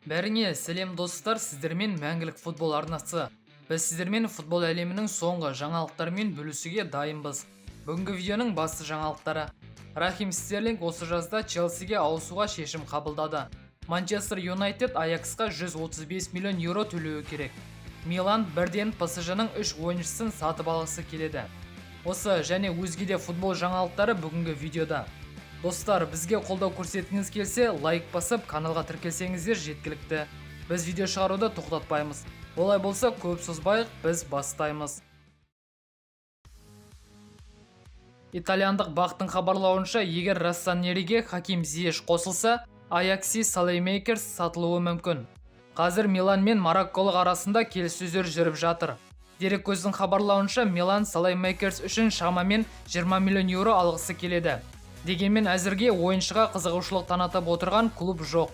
Бәріңе сәлем достар, сіздермен мәңгілік футбол арнасы. Біз сіздермен футбол әлемінің соңғы жаңалықтарымен бөлісуге дайынбыз. Бүгінгі видеоның басты жаңалықтары. Рахим Стерлинг осы жазда Челсиге ауысуға шешім қабылдады. Манчестер Юнайтед Аяксқа 135 миллион еуро төлеуі керек. Милан бірден ПСЖ-ның 3 ойыншысын сатып алғысы келеді. Осы және өзге де футбол жаңалықтары бүгінгі видеода. Достар, бізге қолдау көрсеткіңіз келсе, лайк басып, каналға тіркелсеңіздер жеткілікті. Біз видео шығаруды тоқтатпаймыз. Олай болса, көп созбайық, біз бастаймыз. Итальяндық бақтың хабарлауынша, егер Рассанериге Хаким Зиеш қосылса, Аякси Салеймейкерс сатылуы мүмкін. Қазір Милан мен Марокколық арасында келіссөздер жүріп жатыр. Дереккөздің хабарлауынша, Милан Салеймейкерс үшін шамамен 20 миллион еуро алғысы келеді. Дегенмен әзірге ойыншыға қызығушылық танытып отырған клуб жоқ.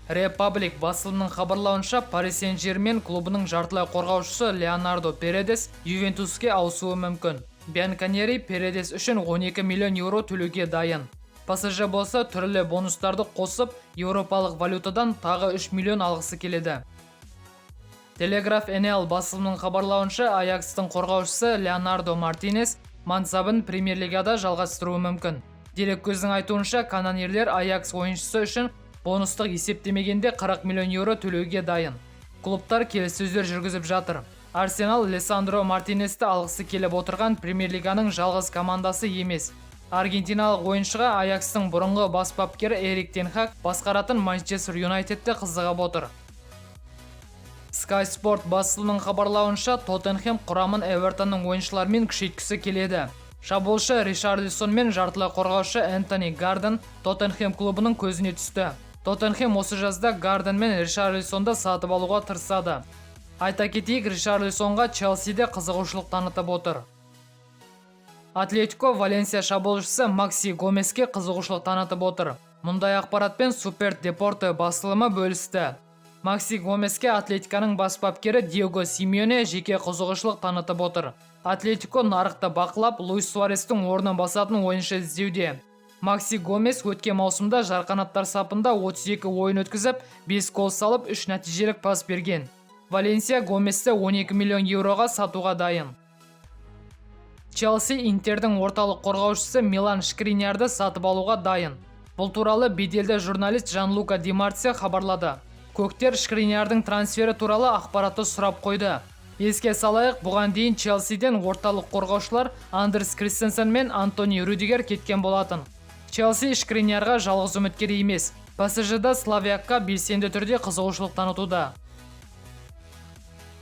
Репаблик басылымның хабарлауынша, Пари Сен-Жермен клубының жартылай қорғаушысы Леонардо Передес Ювентуске ауысуы мүмкін. Бьянконери Передес үшін 12 миллион еуро төлеуге дайын. ПСЖ болса түрлі бонустарды қосып, еуропалық валютадан тағы 3 миллион алғысы келеді. Телеграф НЛ басылымның хабарлауынша, Аякстың қорғаушысы Леонардо Мартинес мансабын премьер-лигада жалғастыруы мүмкін. Дереккөздің айтуынша, канонерлер Аякс ойыншысы үшін бонустық есептемегенде 40 миллион еуро төлеуге дайын. Клубтар келіссөздер жүргізіп жатыр. Арсенал Лесандро Мартинесті алғысы келіп отырған премьер-лиганың жалғыз командасы емес. Аргентиналық ойыншыға Аякстың бұрынғы бас бапкері Эрик Тен Хаг басқаратын Манчестер Юнайтедті қызығып отыр. Sky Sport басылымның хабарлауынша, Тоттенхэм құрамын Эвертонның ойыншылармен күшейткісі келеді. Шабуылшы Ришарлисон мен жартылай қорғаушы Энтони Гарден Тоттенхэм клубының көзіне түсті. Тоттенхэм осы жазда Гарден мен Ришарлисонды сатып алуға тырысады. Айта кетейік, Ришарлисонға Челсиде қызығушылық танытып отыр. Атлетико Валенсия шабуылшысы Макси Гомеске қызығушылық танытып отыр. Мұндай ақпаратпен Супер Депорте басылымы бөлісті. Макси Гомеске Атлетиканың бас бапкері Диего Симеоне жеке қызығушылық танытып отыр. Атлетико нарықты бақылап, Луис Суарестің орнын басатын ойыншы іздеуде. Макси Гомес өткен маусымда жарқанаттар сапында 32 ойын өткізіп, 5 гол салып, 3 нәтижелік пас берген. Валенсия Гоместі 12 миллион еуроға сатуға дайын. Челси Интердің орталық қорғаушысы Милан Шкриньярды сатып алуға дайын. Бұл туралы беделді журналист Жан-Лука Ди Марция хабарлады. Көктер Шкриньярдың трансфері туралы ақпаратты сұрап қойды. Еске салайық, бұған дейін Челсиден орталық қорғаушылар Андерс Кристенсен мен Антони Рюдигер кеткен болатын. Челси Шкриньярға жалғыз үміткер емес. ПСЖ-да Славиакқа белсенді түрде қызығушылық танытуда.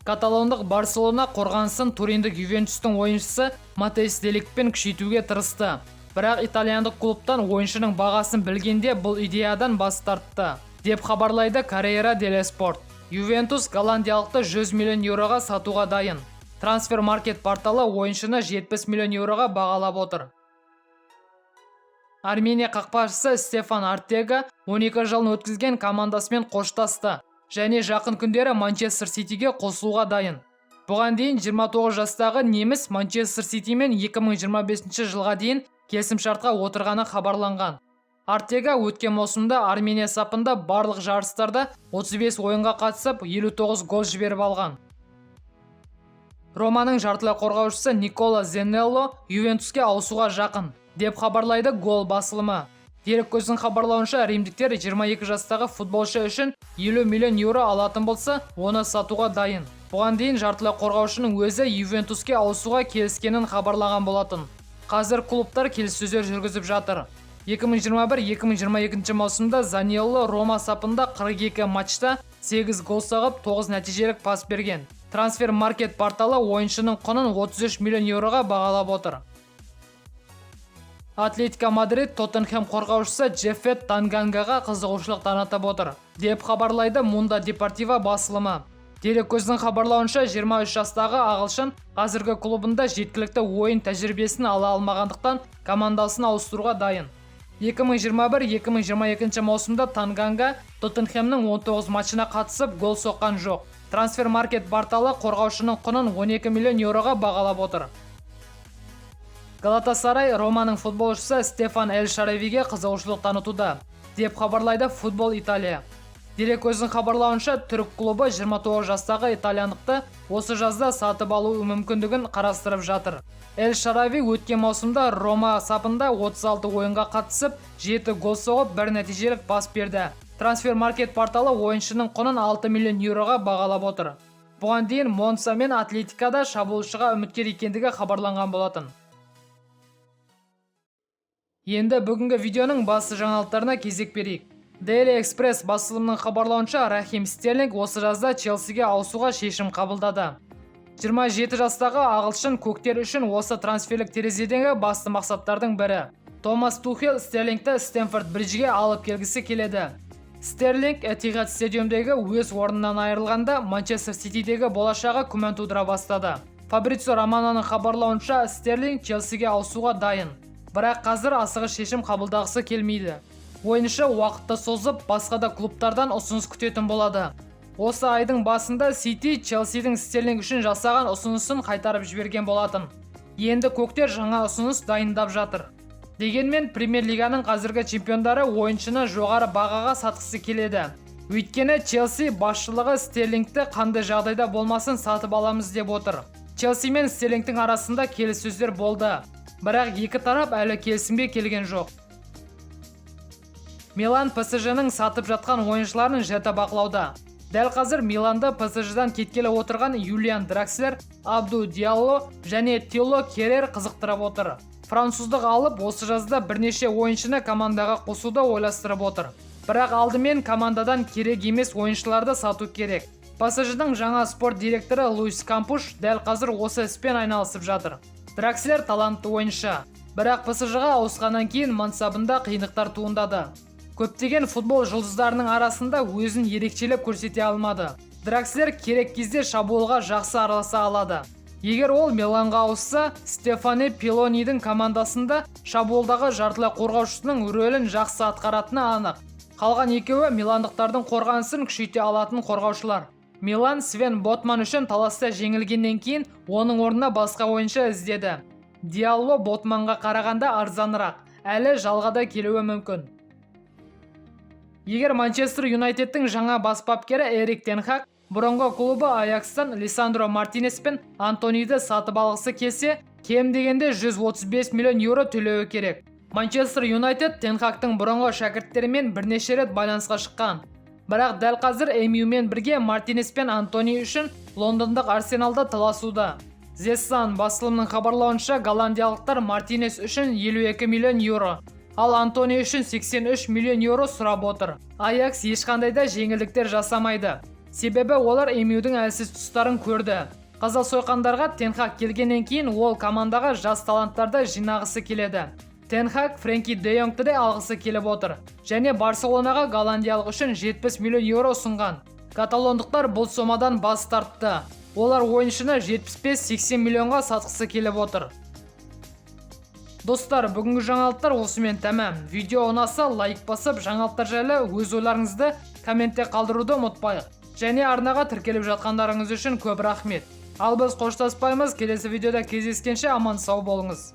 Каталондық Барселона қорғансын туриндік Ювентустың ойыншысы Матеис Деликпен күшейтуге тырысты. Бірақ итальяндық клубтан ойыншының бағасын білгенде бұл идеядан бас тартты, деп хабарлайды Corriere dello Sport. Ювентус голландиялықты 100 миллион еуроға сатуға дайын. Трансфер-маркет порталы ойыншыны 70 миллион еуроға бағалап отыр. Армения қақпашысы Стефан Артега 12 жылын өткізген командасымен қоштасты және жақын күндері Манчестер Ситиге қосылуға дайын. Бұған дейін 29 жастағы неміс Манчестер Ситимен 2025 жылға дейін келісімшартқа отырғаны хабарланған. Артега өткен маусымда Армения сапында барлық жарыстарда 35 ойынға қатысып, 59 гол жіберіп алған. Романың жартылай қорғаушысы Никола Зенелло Ювентуске ауысуға жақын, деп хабарлайды Гол басылымы. Дереккөздің хабарлауынша, римдіктер 22 жастағы футболшы үшін 50 миллион еуро алатын болса, оны сатуға дайын. Бұған дейін жартылай қорғаушының өзі Ювентуске ауысуға келіскенін хабарлаған болатын. Қазір клубтар келіссөздер жүргізіп жатыр. 2021-2022 маусымда Заньелло Рома сапында 42 матчта 8 гол соғып, 9 нәтижелік пас берген. Трансфер-маркет порталы ойыншының құнын 33 миллион еуроға бағалап отыр. Атлетико Мадрид Тоттенхэм қорғаушысы Джеффет Тангангаға қызығушылық танытып отыр, деп хабарлайды Мунда Депортива басылымы. Дереккөздің хабарлауынша, 23 жастағы ағылшын қазіргі клубында жеткілікті ойын тәжірибесін ала алмағандықтан командасын ауыстыруға дайын. 2021-2022 маусымда Танганга Тоттенхэмнің 19 матчына қатысып, гол соққан жоқ. Трансфер-маркет порталы қорғаушының құнын 12 миллион еуроға бағалап отыр. Галатасарай Романың футболшысы Стефан Эль Шаравиге қызығушылық танытуда, деп хабарлайды Футбол Италия. Дерекөздің хабарлауынша, түрік клубы 29 жастағы итальяндықты осы жазда сатып алу мүмкіндігін қарастырып жатыр. Эль Шарави өткен маусымда Рома сапында 36 ойынға қатысып, 7 гол соғып, бір нәтижелік пас берді. Трансфер-маркет порталы ойыншының құнын 6 миллион еуроға бағалап отыр. Бұған дейін Монса мен Атлетикада шабуылшыға үміткер екендігі хабарланған болатын. Енді бүгінгі видеоның басты жаңалықтарына кезек берейік. Daily Express басылымының хабарлауынша, Рахим Стерлинг осы жазда Челсиге ауысуға шешім қабылдады. 27 жастағы ағылшын көктер үшін осы трансферлік терезедегі басты мақсаттардың бірі. Томас Тухел Стерлингті Стэнфорд Бриджге алып келгісі келеді. Стерлинг Этихад стадиондегі өз орнынан айырылғанда Манчестер Ситидегі болашағы күмән тудыра бастады. Фабрицио Романоның хабарлауынша, Стерлинг Челсиге ауысуға дайын, бірақ қазір асығыс шешім қабылдағысы келмейді. Ойыншы уақытты созып, басқа да клубтардан ұсыныс күтетін болады. Осы айдың басында Сити Челсидің Стерлинг үшін жасаған ұсынысын қайтарып жіберген болатын. Енді көктер жаңа ұсыныс дайындап жатыр. Дегенмен Премьер-лиганың қазіргі чемпиондары ойыншыны жоғары бағаға сатқысы келеді. Өйткені Челси басшылығы Стерлингті қандай жағдайда болмасын сатып аламыз деп отыр. Челси мен Стерлингтің арасында келіссөздер болды, бірақ екі тарап әлі келісімге келген жоқ. Милан ПСЖ-ның сатып жатқан ойыншыларын жіті бақылауда. Дәл қазір Миланды ПСЖ-дан кеткелі отырған Юлиан Дракслер, Абду Диалло және Тило Керер қызықтырып отыр. Француздық алып, осы жазда бірнеше ойыншыны командаға қосуды ойластырып отыр. Бірақ алдымен командадан керек емес ойыншыларды сату керек. ПСЖ-ның жаңа спорт директоры Луис Кампуш дәл қазір осы іспен айналысып жатыр. Дракслер талантты ойыншы, бірақ ПСЖ-ға ауысқаннан кейін мансабында қиындықтар туындады. Көптеген футбол жұлдыздарының арасында өзін ерекшелеп көрсете алмады. Дракслер керек кезде шабуылға жақсы араласа алады. Егер ол Миланға ауысса, Стефане Пилонидің командасында шабуылдағы жартылай қорғаушысының рөлін жақсы атқаратыны анық. Қалған екеуі миландықтардың қорғанысын күшейте алатын қорғаушылар. Милан Свен Ботман үшін таласта жеңілгеннен кейін оның орнына басқа ойыншы іздеді. Диалло Ботманға қарағанда арзанырақ, әлі жалғада келуі мүмкін. Егер Манчестер Юнайтедтің жаңа бас бапкері Эрик Тен Хаг бұрынғы клубы Аякстан Лисандро Мартинес пен Антониді сатып алғысы келсе, кем дегенде 135 миллион еуро төлеуі керек. Манчестер Юнайтед Тен Хагтың бұрынғы шәкірттерімен бірнеше рет байланысқа шыққан. Бірақ дәл қазір MU-мен бірге Мартинес пен Антони үшін лондондық Арсеналда таласуда. The Sun басылымының хабарлауынша, голландиялықтар Мартинес үшін 52 миллион еуро, ал Антони үшін 83 миллион еуро сұрап отыр. Аякс ешқандайда жеңілдіктер жасамайды. Себебі олар MU-дің әлсіз тұстарын көрді. Қызыл сойқандарға Тен Хаг келгеннен кейін ол командаға жас таланттарды жинағысы келеді. Тен Хаг Фрэнки де Йонгты де алғысы келіп отыр. Және Барселонаға голландиялық үшін 70 миллион еуро ұсынған. Каталондықтар бұл сомадан бас тартты. Олар ойыншыны 75-80 миллионға сатқысы келіп отыр. Достар, бүгінгі жаңалықтар осымен тәмам. Видео ұнаса лайк басып, жаңалықтар жайлы өз ойларыңызды комментте қалдыруды ұмытпайық. Және арнаға тіркеліп жатқандарыңыз үшін көп рахмет. Ал біз қоштаспаймыз, келесі видеода кездескенше аман сау болыңыз.